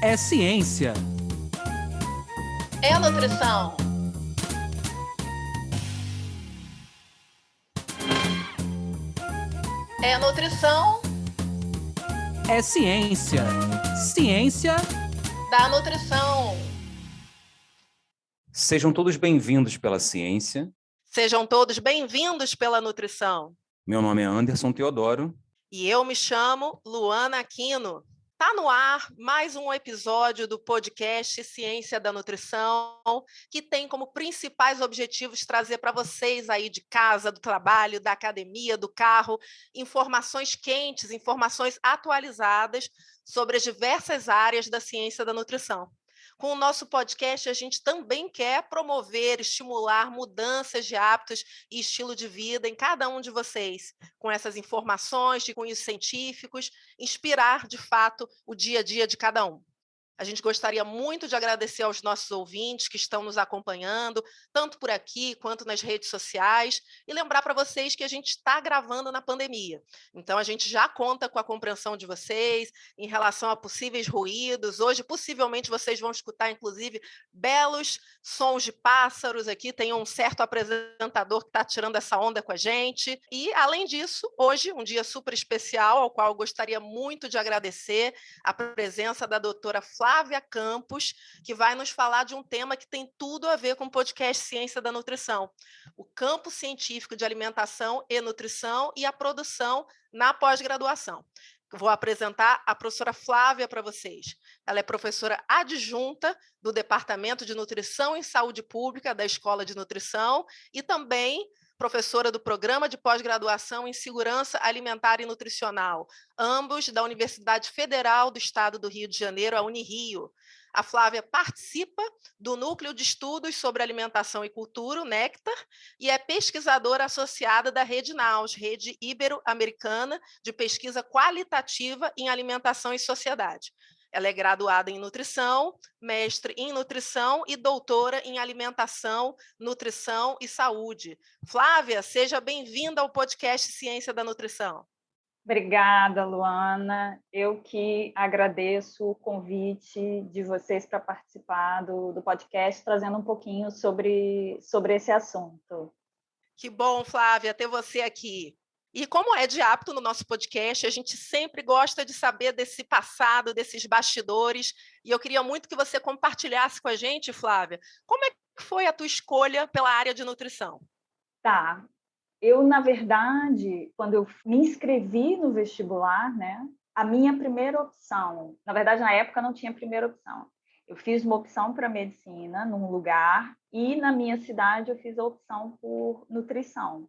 É ciência. É nutrição. É nutrição É ciência. Ciência da nutrição. Sejam todos bem-vindos pela ciência. Sejam todos bem-vindos pela nutrição. Meu nome é Anderson Teodoro. E eu me chamo Luana Aquino. Está no ar mais um episódio do podcast Ciência da Nutrição, que tem como principais objetivos trazer para vocês aí de casa, do trabalho, da academia, do carro, informações quentes, informações atualizadas sobre as diversas áreas da ciência da nutrição. Com o nosso podcast, a gente também quer promover, estimular mudanças de hábitos e estilo de vida em cada um de vocês, com essas informações de cunhos científicos, inspirar, de fato, o dia a dia de cada um. A gente gostaria muito de agradecer aos nossos ouvintes que estão nos acompanhando, tanto por aqui quanto nas redes sociais, e lembrar para vocês que a gente está gravando na pandemia. Então, a gente já conta com a compreensão de vocês em relação a possíveis ruídos. Hoje, possivelmente, vocês vão escutar, inclusive, belos sons de pássaros aqui. Tem um certo apresentador que está tirando essa onda com a gente. E, além disso, hoje, um dia super especial, ao qual eu gostaria muito de agradecer a presença da doutora Flávia Campos, que vai nos falar de um tema que tem tudo a ver com o podcast Ciência da Nutrição, o campo científico de alimentação e nutrição e a produção na pós-graduação. Vou apresentar a professora Flávia para vocês. Ela é professora adjunta do Departamento de Nutrição e Saúde Pública da Escola de Nutrição e também professora do Programa de Pós-Graduação em Segurança Alimentar e Nutricional, ambos da Universidade Federal do Estado do Rio de Janeiro, a Unirio. A Flávia participa do Núcleo de Estudos sobre Alimentação e Cultura, o NECTAR, e é pesquisadora associada da Rede NAUS, Rede Ibero-Americana de Pesquisa Qualitativa em Alimentação e Sociedade. Ela é graduada em nutrição, mestre em nutrição e doutora em alimentação, nutrição e saúde. Flávia, seja bem-vinda ao podcast Ciência da Nutrição. Obrigada, Luana. Eu que agradeço o convite de vocês para participar do podcast, trazendo um pouquinho sobre esse assunto. Que bom, Flávia, ter você aqui. E como é de hábito no nosso podcast, a gente sempre gosta de saber desse passado, desses bastidores, e eu queria muito que você compartilhasse com a gente, Flávia, como é que foi a tua escolha pela área de nutrição? Tá. Eu, na verdade, quando eu me inscrevi no vestibular, né, a minha primeira opção, na verdade, na época não tinha primeira opção. Eu fiz uma opção para medicina num lugar e na minha cidade eu fiz a opção por nutrição.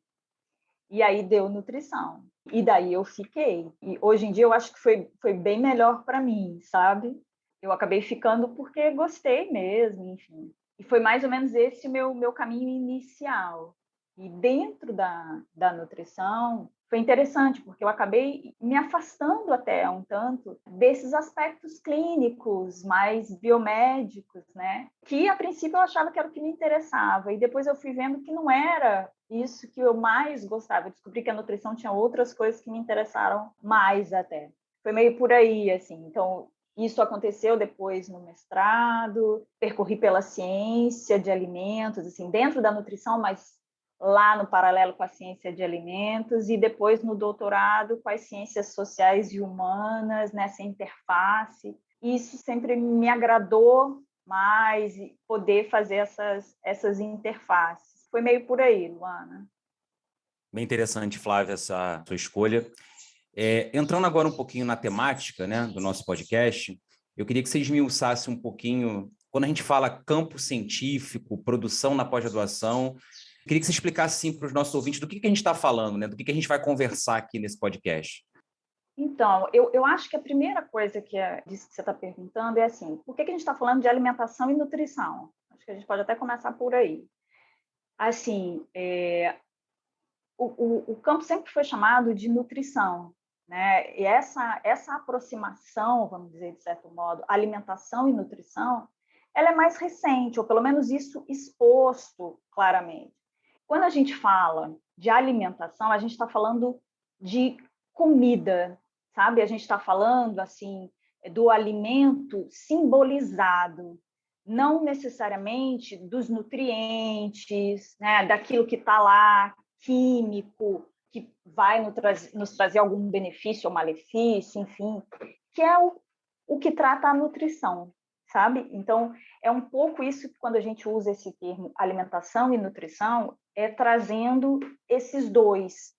E aí deu nutrição. E daí eu fiquei. E hoje em dia eu acho que foi bem melhor para mim, sabe? Eu acabei ficando porque gostei mesmo, enfim. E foi mais ou menos esse o meu caminho inicial. E dentro da nutrição, foi interessante, porque eu acabei me afastando até um tanto desses aspectos clínicos, mais biomédicos, né? Que, a princípio, eu achava que era o que me interessava. E depois eu fui vendo que não era isso que eu mais gostava. Eu descobri que a nutrição tinha outras coisas que me interessaram mais até. Foi meio por aí, assim. Então, isso aconteceu depois no mestrado, percorri pela ciência de alimentos, assim, dentro da nutrição, mas lá no paralelo com a ciência de alimentos, e depois no doutorado com as ciências sociais e humanas, nessa interface. Isso sempre me agradou mais, poder fazer essas interfaces. Foi meio por aí, Luana. Bem interessante, Flávia, essa sua escolha. Entrando agora um pouquinho na temática, né, do nosso podcast, eu queria que você esmiuçasse um pouquinho, quando a gente fala campo científico, produção na pós-graduação, queria que você explicasse para os nossos ouvintes do que a gente está falando, né? Do que a gente vai conversar aqui nesse podcast. Então, eu acho que a primeira coisa disso que você está perguntando é assim, por que a gente está falando de alimentação e nutrição? Acho que a gente pode até começar por aí. Assim, o campo sempre foi chamado de nutrição, né? E essa aproximação, vamos dizer, de certo modo, alimentação e nutrição, ela é mais recente, ou pelo menos isso exposto claramente. Quando a gente fala de alimentação, a gente está falando de comida, sabe? A gente está falando, assim, do alimento simbolizado, não necessariamente dos nutrientes, né, daquilo que está lá, químico, que vai nos trazer algum benefício ou malefício, enfim, que é o que trata a nutrição, sabe? Então, é um pouco isso que quando a gente usa esse termo alimentação e nutrição, é trazendo esses dois.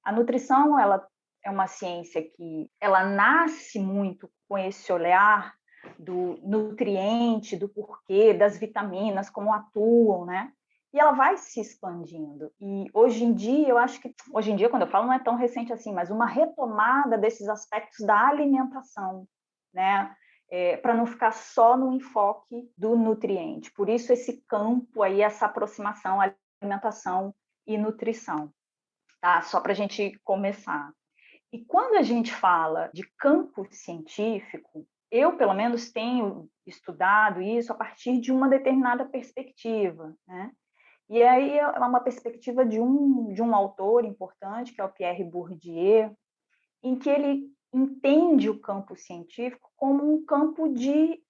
A nutrição, ela é uma ciência que ela nasce muito com esse olhar do nutriente, do porquê, das vitaminas, como atuam, né? E ela vai se expandindo. E hoje em dia, eu acho que... Hoje em dia, quando eu falo, não é tão recente assim, mas uma retomada desses aspectos da alimentação, né? Para não ficar só no enfoque do nutriente. Por isso, esse campo aí, essa aproximação, alimentação e nutrição. Tá? Só para a gente começar. E quando a gente fala de campo científico, eu, pelo menos, tenho estudado isso a partir de uma determinada perspectiva, né? E aí é uma perspectiva de um autor importante, que é o Pierre Bourdieu, em que ele entende o campo científico como um campo de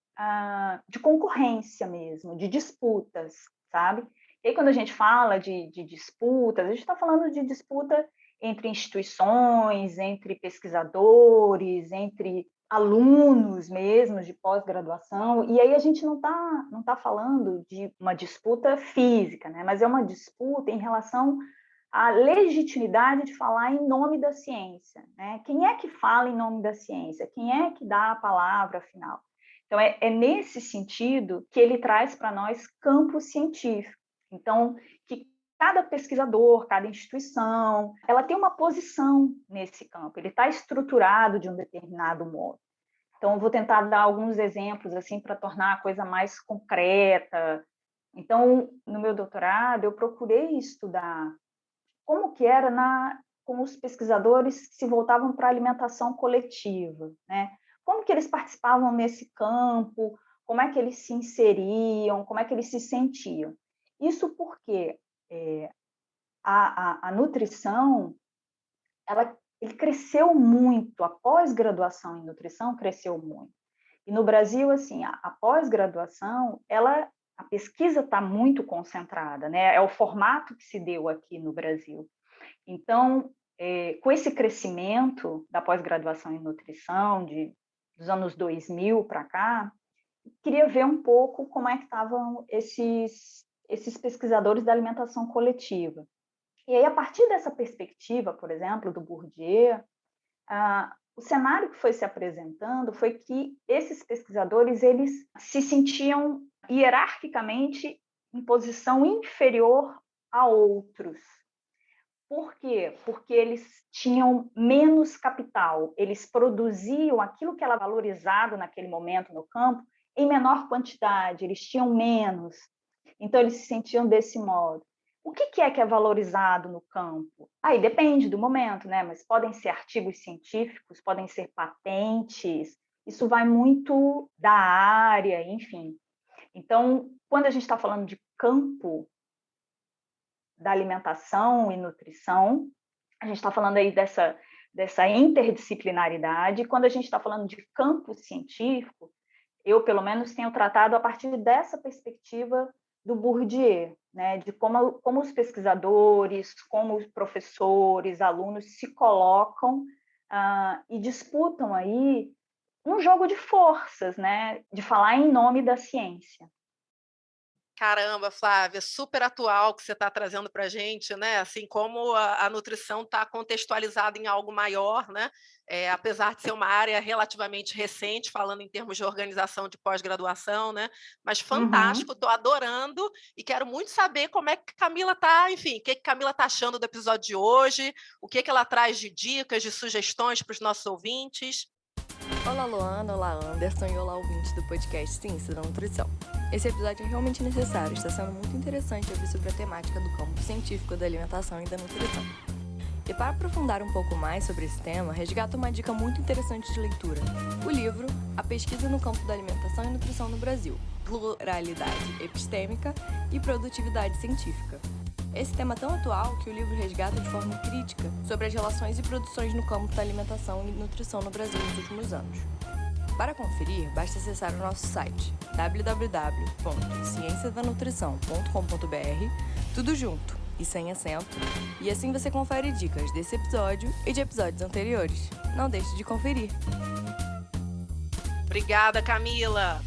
concorrência mesmo, de disputas, sabe? E aí, quando a gente fala de disputas, a gente está falando de disputa entre instituições, entre pesquisadores, entre alunos mesmo de pós-graduação, e aí a gente não tá falando de uma disputa física, né? Mas é uma disputa em relação à legitimidade de falar em nome da ciência, né? Quem é que fala em nome da ciência? Quem é que dá a palavra final? Então, é nesse sentido que ele traz para nós campo científico. Então, que cada pesquisador, cada instituição, ela tem uma posição nesse campo, ele está estruturado de um determinado modo. Então, eu vou tentar dar alguns exemplos assim para tornar a coisa mais concreta. Então, no meu doutorado, eu procurei estudar como que era com os pesquisadores que se voltavam para a alimentação coletiva, né? Como que eles participavam nesse campo, como é que eles se inseriam, como é que eles se sentiam. Isso porque a nutrição, ele cresceu muito, a pós-graduação em nutrição cresceu muito. E no Brasil, assim, a pós-graduação, a pesquisa está muito concentrada, né? É o formato que se deu aqui no Brasil. Então, com esse crescimento da pós-graduação em nutrição, dos anos 2000 para cá, queria ver um pouco como é que estavam esses pesquisadores da alimentação coletiva. E aí, a partir dessa perspectiva, por exemplo, do Bourdieu, o cenário que foi se apresentando foi que esses pesquisadores eles se sentiam hierarquicamente em posição inferior a outros. Por quê? Porque eles tinham menos capital, eles produziam aquilo que era valorizado naquele momento no campo em menor quantidade, eles tinham menos. Então, eles se sentiam desse modo. O que é valorizado no campo? Aí depende do momento, né? Mas podem ser artigos científicos, podem ser patentes, isso vai muito da área, enfim. Então, quando a gente está falando de campo da alimentação e nutrição, a gente está falando aí dessa interdisciplinaridade. Quando a gente está falando de campo científico, eu, pelo menos, tenho tratado a partir dessa perspectiva do Bourdieu, né, de como os pesquisadores, como os professores, alunos se colocam e disputam aí um jogo de forças, né, de falar em nome da ciência. Caramba, Flávia, super atual que você está trazendo para a gente, né? Assim como a nutrição está contextualizada em algo maior, né? Apesar de ser uma área relativamente recente, falando em termos de organização de pós-graduação, né? Mas fantástico, estou adorando e quero muito saber como é que Camila está, enfim, o que Camila está achando do episódio de hoje, o que ela traz de dicas, de sugestões para os nossos ouvintes. Olá, Luana, olá, Anderson e olá, ouvintes do podcast Ciência da Nutrição. Esse episódio é realmente necessário, está sendo muito interessante ouvir sobre a temática do campo científico da alimentação e da nutrição. E para aprofundar um pouco mais sobre esse tema, resgato uma dica muito interessante de leitura. O livro A Pesquisa no Campo da Alimentação e Nutrição no Brasil, Pluralidade Epistêmica e Produtividade Científica. Esse tema é tão atual que o livro resgata de forma crítica sobre as relações e produções no campo da alimentação e nutrição no Brasil nos últimos anos. Para conferir, basta acessar o nosso site www.cienciasdanutrição.com.br, tudo junto e sem acento, e assim você confere dicas desse episódio e de episódios anteriores. Não deixe de conferir. Obrigada, Camila.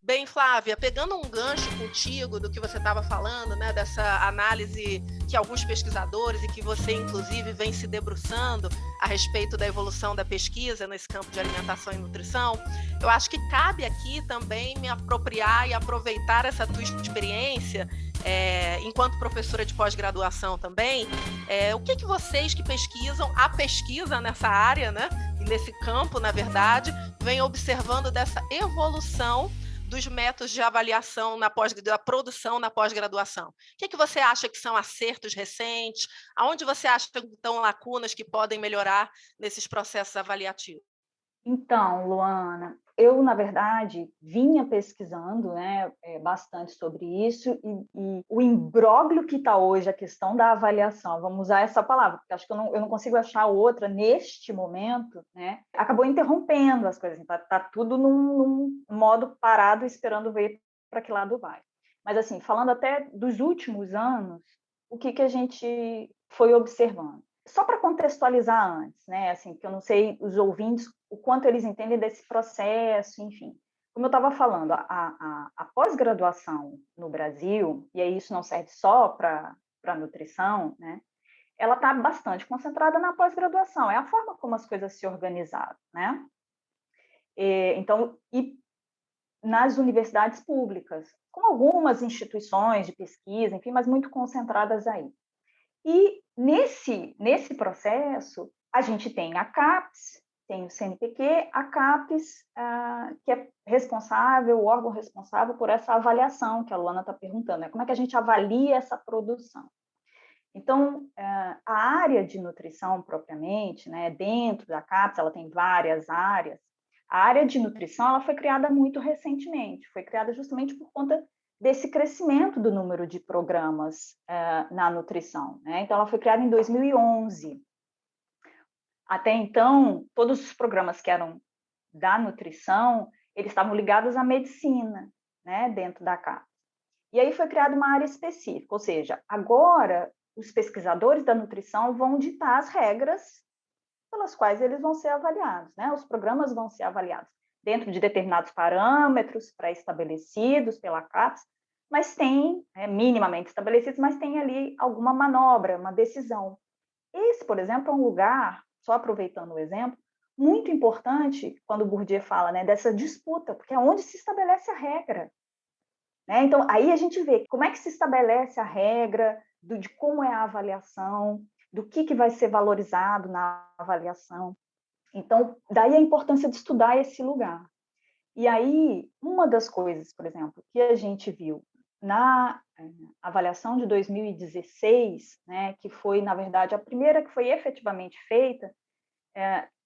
Bem, Flávia, pegando um gancho contigo do que você estava falando, né, dessa análise que alguns pesquisadores e que você, inclusive, vem se debruçando a respeito da evolução da pesquisa nesse campo de alimentação e nutrição, eu acho que cabe aqui também me apropriar e aproveitar essa tua experiência, enquanto professora de pós-graduação também, o que vocês que pesquisam, a pesquisa nessa área, né, e nesse campo, na verdade, vem observando dessa evolução dos métodos de avaliação da produção na pós-graduação. O que você acha que são acertos recentes? Aonde você acha que estão lacunas que podem melhorar nesses processos avaliativos? Então, Luana, eu, na verdade, vinha pesquisando, né, bastante sobre isso, e o imbróglio que está hoje, a questão da avaliação, vamos usar essa palavra, porque acho que eu não consigo achar outra neste momento, né, acabou interrompendo as coisas, está tudo num modo parado, esperando ver para que lado vai. Mas, assim, falando até dos últimos anos, o que a gente foi observando? Só para contextualizar antes, né, assim, que eu não sei os ouvintes o quanto eles entendem desse processo, enfim. Como eu estava falando, a pós-graduação no Brasil, e aí isso não serve só para nutrição, né, ela está bastante concentrada na pós-graduação, é a forma como as coisas se organizaram, né? Então, e nas universidades públicas, com algumas instituições de pesquisa, enfim, mas muito concentradas aí. E nesse processo, a gente tem a CAPES, tem o CNPq, a CAPES, que é responsável, o órgão responsável por essa avaliação que a Luana está perguntando, né? Como é que a gente avalia essa produção? Então, a área de nutrição propriamente, né, dentro da CAPES, ela tem várias áreas. A área de nutrição ela foi criada muito recentemente, foi criada justamente por conta desse crescimento do número de programas na nutrição, né? Então, ela foi criada em 2011. Até então, todos os programas que eram da nutrição, eles estavam ligados à medicina, né, dentro da CAPES. E aí foi criada uma área específica, ou seja, agora os pesquisadores da nutrição vão ditar as regras pelas quais eles vão ser avaliados, né? Os programas vão ser avaliados dentro de determinados parâmetros pré-estabelecidos pela CAPES, mas tem, minimamente estabelecidos, mas tem ali alguma manobra, uma decisão. Esse, por exemplo, é um lugar, só aproveitando o exemplo, muito importante quando o Bourdieu fala, né, dessa disputa, porque é onde se estabelece a regra. Né? Então, aí a gente vê como é que se estabelece a regra, de como é a avaliação, do que vai ser valorizado na avaliação. Então, daí a importância de estudar esse lugar. E aí, uma das coisas, por exemplo, que a gente viu na avaliação de 2016, né, que foi, na verdade, a primeira que foi efetivamente feita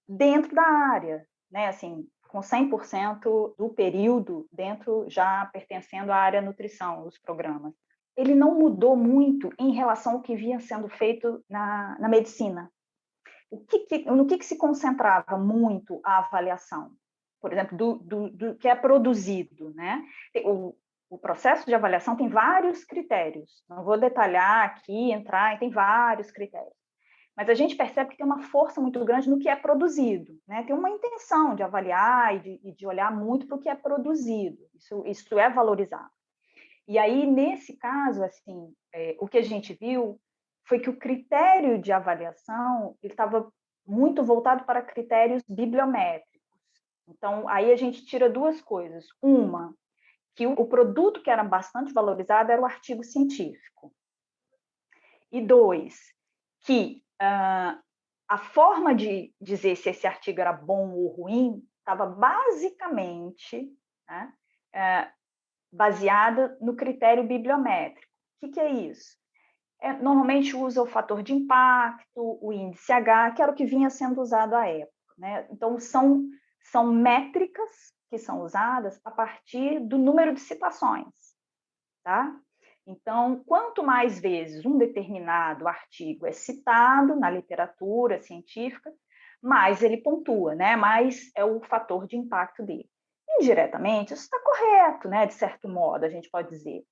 dentro da área, né, assim, com 100% do período dentro, já pertencendo à área nutrição, os programas. Ele não mudou muito em relação ao que vinha sendo feito na medicina. No que se concentrava muito a avaliação? Por exemplo, do que é produzido, né? O processo de avaliação tem vários critérios. Não vou detalhar aqui, tem vários critérios. Mas a gente percebe que tem uma força muito grande no que é produzido, né? Tem uma intenção de avaliar e de olhar muito para o que é produzido. Isso é valorizado. E aí, nesse caso, assim, o que a gente viu foi que o critério de avaliação estava muito voltado para critérios bibliométricos. Então, aí a gente tira duas coisas. Uma, que o produto que era bastante valorizado era o artigo científico. E dois, que a forma de dizer se esse artigo era bom ou ruim estava basicamente, né, baseada no critério bibliométrico. O que é isso? Normalmente usa o fator de impacto, o índice H, que era o que vinha sendo usado à época. Né? Então, são métricas que são usadas a partir do número de citações. Tá? Então, quanto mais vezes um determinado artigo é citado na literatura científica, mais ele pontua, né? Mais é o fator de impacto dele. Indiretamente, isso está correto, né? De certo modo, a gente pode dizer.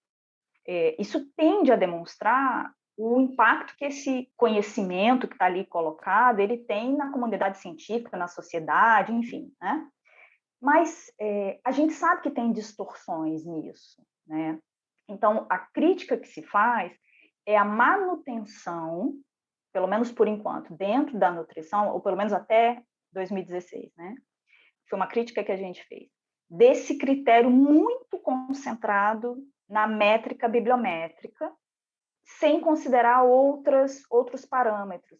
Isso tende a demonstrar o impacto que esse conhecimento que está ali colocado, ele tem na comunidade científica, na sociedade, enfim, né? Mas a gente sabe que tem distorções nisso, né? Então, a crítica que se faz é a manutenção, pelo menos por enquanto, dentro da nutrição, ou pelo menos até 2016, né? Foi uma crítica que a gente fez, desse critério muito concentrado na métrica bibliométrica, sem considerar outros parâmetros.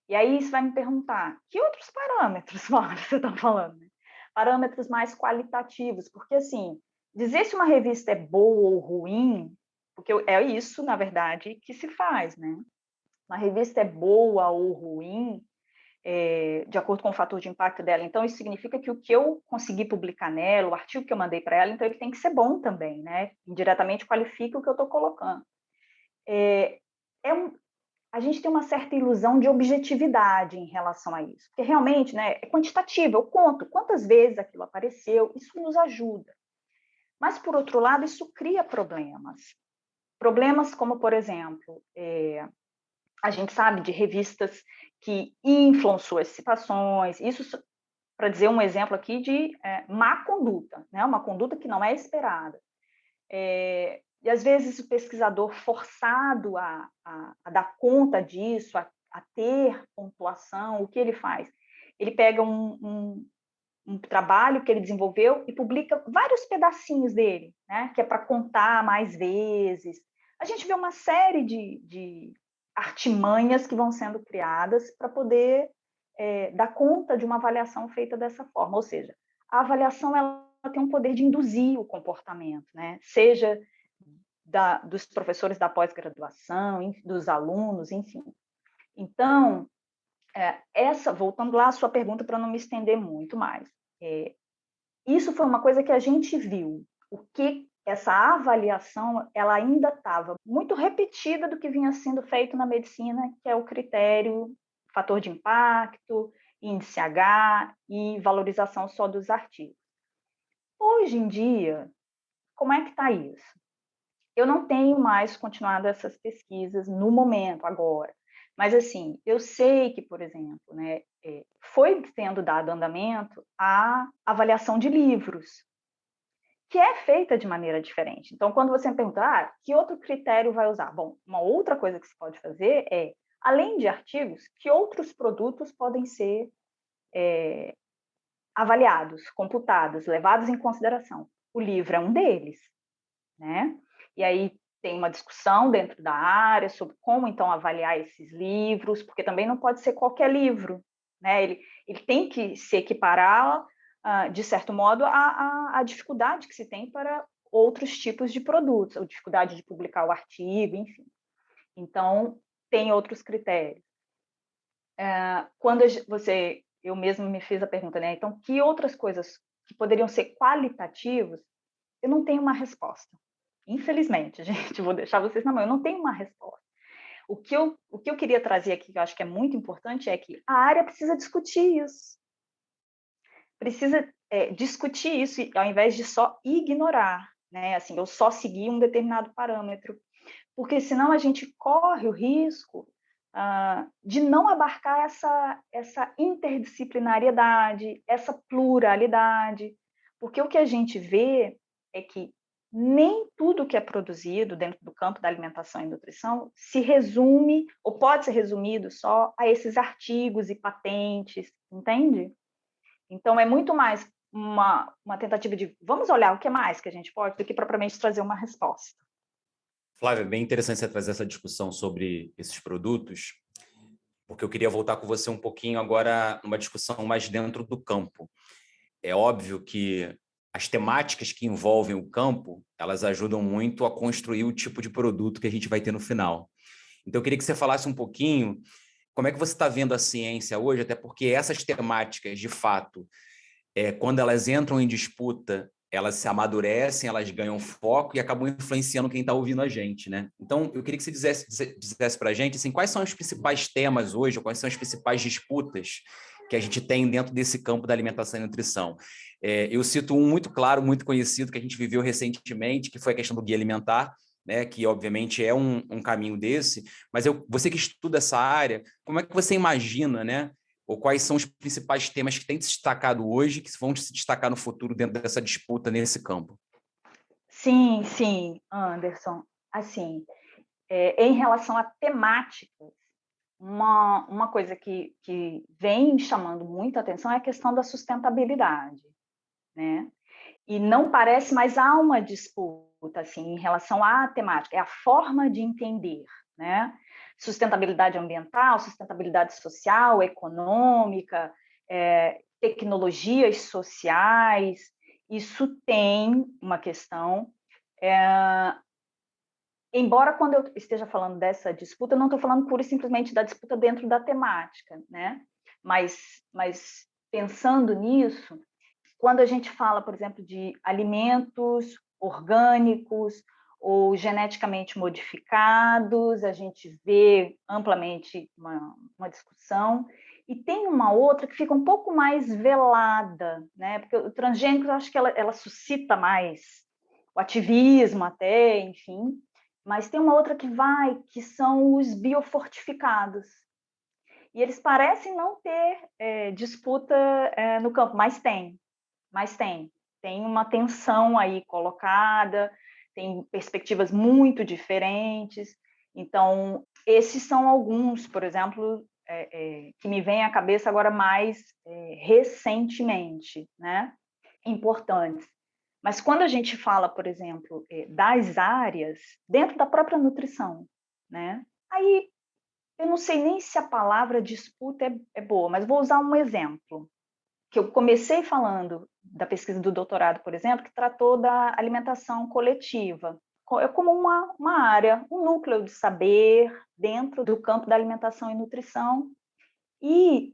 E aí você vai me perguntar, que outros parâmetros, Flávia, você está falando? Parâmetros mais qualitativos, porque, assim, dizer se uma revista é boa ou ruim, porque é isso, na verdade, que se faz, né? Uma revista é boa ou ruim, de acordo com o fator de impacto dela. Então, isso significa que o que eu consegui publicar nela, o artigo que eu mandei para ela, então ele tem que ser bom também, né? Indiretamente qualifica o que eu estou colocando. A gente tem uma certa ilusão de objetividade em relação a isso, porque realmente, né, é quantitativo, eu conto quantas vezes aquilo apareceu, isso nos ajuda. Mas, por outro lado, isso cria problemas. Problemas como, por exemplo, a gente sabe de revistas que inflam suas citações, isso para dizer um exemplo aqui de má conduta, né? Uma conduta que não é esperada. E, às vezes, o pesquisador forçado a dar conta disso, a ter pontuação, o que ele faz? Ele pega um trabalho que ele desenvolveu e publica vários pedacinhos dele, né? Que é para contar mais vezes. A gente vê uma série de artimanhas que vão sendo criadas para poder dar conta de uma avaliação feita dessa forma. Ou seja, a avaliação ela tem um poder de induzir o comportamento, né? Seja dos professores da pós-graduação, dos alunos, enfim. Então, voltando lá à sua pergunta para não me estender muito mais, isso foi uma coisa que a gente viu, o que essa avaliação ela ainda estava muito repetida do que vinha sendo feito na medicina, que é o critério, fator de impacto, índice H e valorização só dos artigos. Hoje em dia, como é que está isso? Eu não tenho mais continuado essas pesquisas no momento, agora. Mas, assim, eu sei que, por exemplo, né, foi sendo dado andamento à avaliação de livros, que é feita de maneira diferente. Então, quando você me pergunta, que outro critério vai usar? Bom, uma outra coisa que se pode fazer é, além de artigos, que outros produtos podem ser avaliados, computados, levados em consideração. O livro é um deles, né? E aí tem uma discussão dentro da área sobre como, então, avaliar esses livros, porque também não pode ser qualquer livro, né? Ele tem que se equiparar, de certo modo, à dificuldade que se tem para outros tipos de produtos, a dificuldade de publicar o artigo, enfim. Então, tem outros critérios. Quando eu mesmo me fiz a pergunta, né? Então, que outras coisas que poderiam ser qualitativas, eu não tenho uma resposta. Infelizmente, gente, vou deixar vocês na mão, eu não tenho uma resposta. O que eu queria trazer aqui, que eu acho que é muito importante, é que a área precisa discutir isso. Precisa discutir isso, ao invés de só ignorar, né? Assim, eu só seguir um determinado parâmetro. Porque senão a gente corre o risco de não abarcar essa interdisciplinariedade, essa pluralidade. Porque o que a gente vê é que nem tudo que é produzido dentro do campo da alimentação e nutrição se resume, ou pode ser resumido só a esses artigos e patentes, entende? Então, é muito mais uma tentativa de vamos olhar o que mais que a gente pode, do que propriamente trazer uma resposta. Flávia, bem interessante você trazer essa discussão sobre esses produtos, porque eu queria voltar com você um pouquinho agora numa discussão mais dentro do campo. É óbvio que as temáticas que envolvem o campo, elas ajudam muito a construir o tipo de produto que a gente vai ter no final. Então, eu queria que você falasse um pouquinho como é que você está vendo a ciência hoje, até porque essas temáticas, de fato, quando elas entram em disputa, elas se amadurecem, elas ganham foco e acabam influenciando quem está ouvindo a gente, né? Então, eu queria que você dissesse para a gente assim, quais são os principais temas hoje, ou quais são as principais disputas que a gente tem dentro desse campo da alimentação e nutrição. Eu cito um muito claro, muito conhecido, que a gente viveu recentemente, que foi a questão do guia alimentar, né, que obviamente é um caminho desse, mas você que estuda essa área, como é que você imagina, né, ou quais são os principais temas que têm se destacado hoje, que vão se destacar no futuro dentro dessa disputa nesse campo? Sim, Anderson. Assim, em relação a temáticas, uma coisa que vem chamando muita atenção é a questão da sustentabilidade, né? E não parece, mas há uma disputa assim, em relação à temática, é a forma de entender, né? Sustentabilidade ambiental, sustentabilidade social, econômica, tecnologias sociais, isso tem uma questão. Embora quando eu esteja falando dessa disputa, eu não estou falando pura e simplesmente da disputa dentro da temática, né? Mas pensando nisso, quando a gente fala, por exemplo, de alimentos orgânicos ou geneticamente modificados, a gente vê amplamente uma discussão. E tem uma outra que fica um pouco mais velada, né? Porque o transgênico, eu acho que ela suscita mais o ativismo até, enfim. Mas tem uma outra que são os biofortificados. E eles parecem não ter disputa no campo, mas tem. Tem uma tensão aí colocada, tem perspectivas muito diferentes. Então, esses são alguns, por exemplo, que me vêm à cabeça agora mais recentemente, né? Importantes. Mas quando a gente fala, por exemplo, das áreas dentro da própria nutrição, né? Aí eu não sei nem se a palavra disputa é boa, mas vou usar um exemplo que eu comecei falando da pesquisa do doutorado, por exemplo, que tratou da alimentação coletiva. É como uma área, um núcleo de saber dentro do campo da alimentação e nutrição. E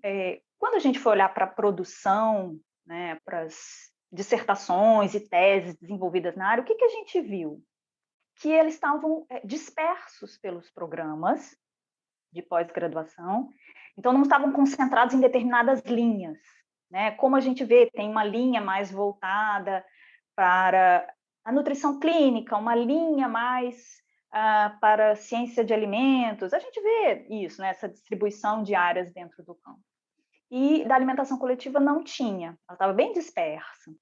quando a gente for olhar para a produção, né, para as dissertações e teses desenvolvidas na área, o que a gente viu? Que eles estavam dispersos pelos programas de pós-graduação, então não estavam concentrados em determinadas linhas, né? Como a gente vê, tem uma linha mais voltada para a nutrição clínica, uma linha mais para a ciência de alimentos, a gente vê isso, né? Essa distribuição de áreas dentro do campo. E da alimentação coletiva não tinha, ela estava bem dispersa.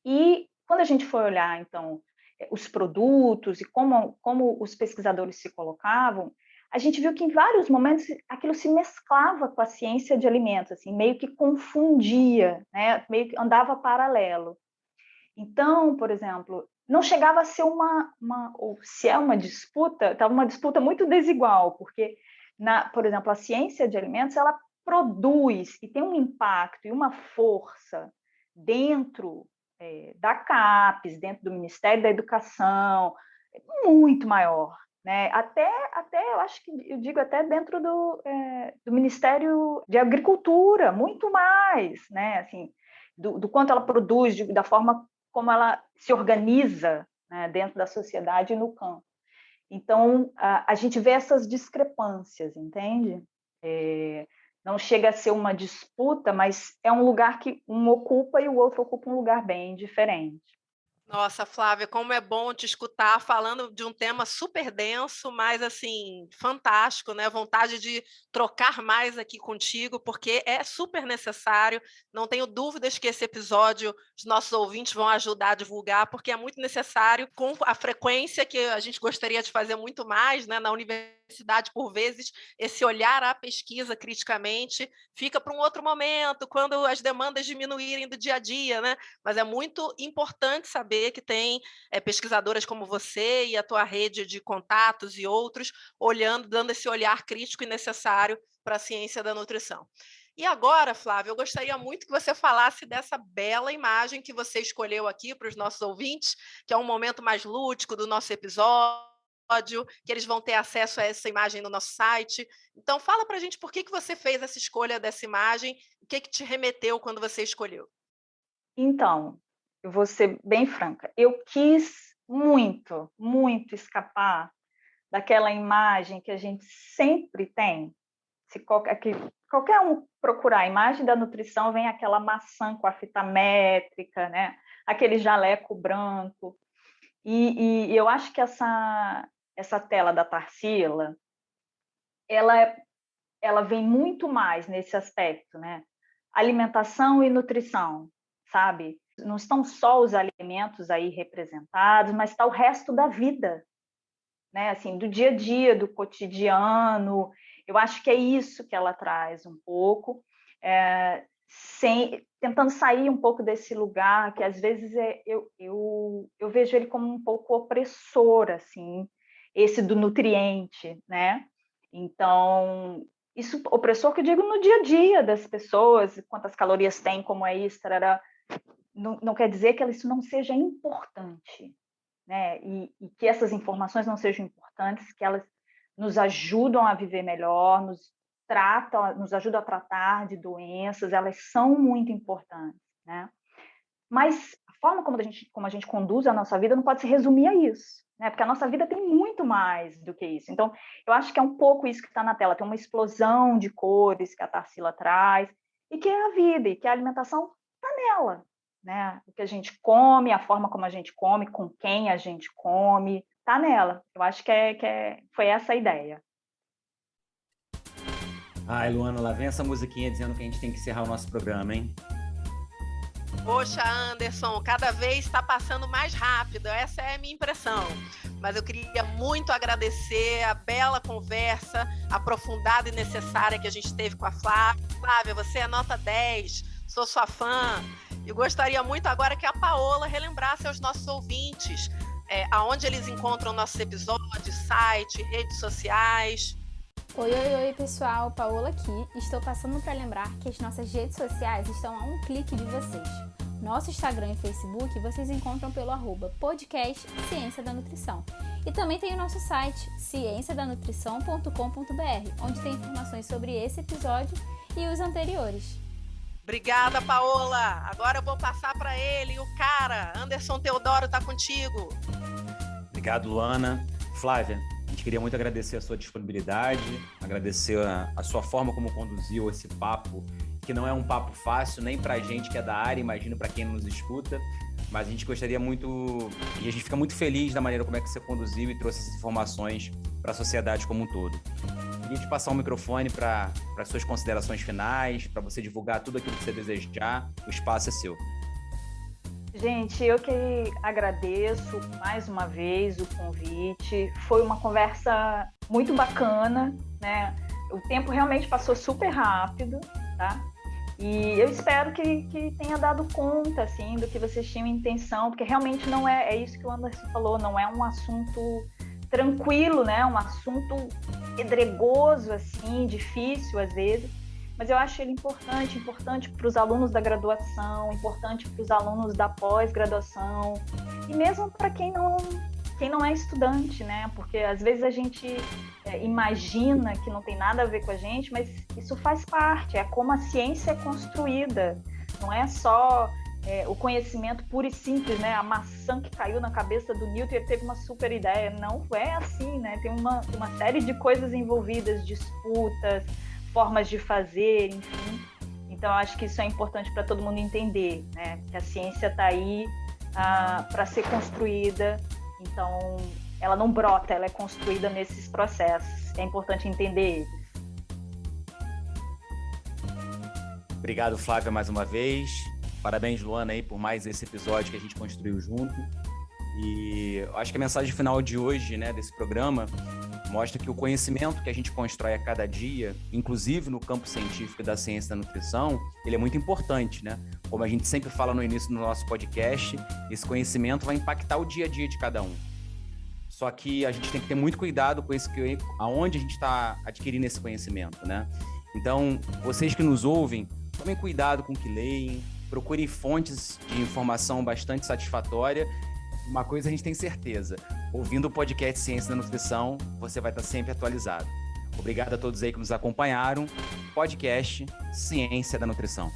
E quando a gente for olhar, então, os produtos e como os pesquisadores se colocavam, a gente viu que em vários momentos aquilo se mesclava com a ciência de alimentos, assim, meio que confundia, né? Meio que andava paralelo. Então, por exemplo, não chegava a ser ou se é uma disputa, estava uma disputa muito desigual, porque, por exemplo, a ciência de alimentos, ela produz e tem um impacto e uma força dentro da CAPES, dentro do Ministério da Educação, muito maior, né? Até eu acho que eu digo até dentro do Ministério de Agricultura, muito mais, né? Assim, do quanto ela produz, da forma como ela se organiza, né, dentro da sociedade e no campo. Então, a gente vê essas discrepâncias, entende? Não chega a ser uma disputa, mas é um lugar que um ocupa e o outro ocupa um lugar bem diferente. Nossa, Flávia, como é bom te escutar falando de um tema super denso, mas assim, fantástico, né? Vontade de trocar mais aqui contigo, porque é super necessário. Não tenho dúvidas que esse episódio os nossos ouvintes vão ajudar a divulgar, porque é muito necessário, com a frequência que a gente gostaria de fazer muito mais, né? Na universidade, por vezes, esse olhar à pesquisa criticamente fica para um outro momento, quando as demandas diminuírem do dia a dia, né? Mas é muito importante saber que tem pesquisadoras como você e a tua rede de contatos e outros olhando, dando esse olhar crítico e necessário para a ciência da nutrição. E agora, Flávia, eu gostaria muito que você falasse dessa bela imagem que você escolheu aqui para os nossos ouvintes, que é um momento mais lúdico do nosso episódio, que eles vão ter acesso a essa imagem no nosso site. Então, fala para a gente por que você fez essa escolha dessa imagem, o que te remeteu quando você escolheu. Então, eu vou ser bem franca, eu quis muito, muito escapar daquela imagem que a gente sempre tem, Se qualquer um procurar a imagem da nutrição, vem aquela maçã com a fita métrica, né? Aquele jaleco branco. E eu acho que essa tela da Tarsila, ela vem muito mais nesse aspecto, né? Alimentação e nutrição, sabe? Não estão só os alimentos aí representados, mas está o resto da vida, né? Assim, do dia a dia, do cotidiano. Eu acho que é isso que ela traz um pouco, tentando sair um pouco desse lugar que às vezes eu vejo ele como um pouco opressor, assim, esse do nutriente, né? Então, isso opressor que eu digo no dia a dia das pessoas, quantas calorias tem, como é isso, tarará, não quer dizer que isso não seja importante, né? E que essas informações não sejam importantes, que elas nos ajudam a viver melhor, nos ajudam a tratar de doenças, elas são muito importantes, né? Mas a forma como a gente conduz a nossa vida não pode se resumir a isso, né? Porque a nossa vida tem muito mais do que isso. Então, eu acho que é um pouco isso que está na tela, tem uma explosão de cores que a Tarsila traz, e que é a vida, e que a alimentação está nela, né? O que a gente come, a forma como a gente come, com quem a gente come, está nela. Eu acho que foi essa a ideia. Ai, Luana, lá vem essa musiquinha dizendo que a gente tem que encerrar o nosso programa, hein? Poxa, Anderson, cada vez está passando mais rápido, essa é a minha impressão. Mas eu queria muito agradecer a bela conversa aprofundada e necessária que a gente teve com a Flávia. Flávia, você é nota 10, sou sua fã. E gostaria muito agora que a Paola relembrasse aos nossos ouvintes aonde eles encontram nossos episódios, site, redes sociais. Oi, pessoal, Paola aqui. Estou passando para lembrar que as nossas redes sociais estão a um clique de vocês. Nosso Instagram e Facebook vocês encontram pelo @podcast Ciência da Nutrição. E também tem o nosso site, cienciadanutrição.com.br, onde tem informações sobre esse episódio e os anteriores. Obrigada, Paola. Agora eu vou passar para ele, o cara. Anderson Teodoro está contigo. Obrigado, Luana. Flávia, a gente queria muito agradecer a sua disponibilidade, agradecer a sua forma como conduziu esse papo, que não é um papo fácil, nem para a gente que é da área, imagino para quem nos escuta, mas a gente gostaria muito, e a gente fica muito feliz da maneira como é que você conduziu e trouxe essas informações para a sociedade como um todo. Queria te passar o microfone para suas considerações finais, para você divulgar tudo aquilo que você desejar, o espaço é seu. Gente, eu que agradeço mais uma vez o convite. Foi uma conversa muito bacana, né? O tempo realmente passou super rápido, tá? E eu espero que tenha dado conta, assim, do que vocês tinham intenção, porque realmente não é isso que o Anderson falou, não é um assunto tranquilo, né? Um assunto pedregoso, assim, difícil às vezes. Mas eu acho ele importante para os alunos da graduação, importante para os alunos da pós-graduação, e mesmo para quem não é estudante, né? Porque às vezes a gente imagina que não tem nada a ver com a gente, mas isso faz parte, é como a ciência é construída, não é só o conhecimento puro e simples, né? A maçã que caiu na cabeça do Newton e ele teve uma super ideia. Não é assim, né? Tem uma série de coisas envolvidas, disputas, formas de fazer, enfim. Então, eu acho que isso é importante para todo mundo entender, né? Que a ciência está aí para ser construída, então ela não brota, ela é construída nesses processos. É importante entender eles. Obrigado, Flávia, mais uma vez. Parabéns, Luana, aí, por mais esse episódio que a gente construiu junto. E eu acho que a mensagem final de hoje, né, desse programa, mostra que o conhecimento que a gente constrói a cada dia, inclusive no campo científico da ciência da nutrição, ele é muito importante, né? Como a gente sempre fala no início do nosso podcast, esse conhecimento vai impactar o dia a dia de cada um. Só que a gente tem que ter muito cuidado com aonde a gente está adquirindo esse conhecimento, né? Então, vocês que nos ouvem, tomem cuidado com o que leem, procurem fontes de informação bastante satisfatória. Uma coisa a gente tem certeza, ouvindo o podcast Ciência da Nutrição, você vai estar sempre atualizado. Obrigado a todos aí que nos acompanharam. Podcast Ciência da Nutrição.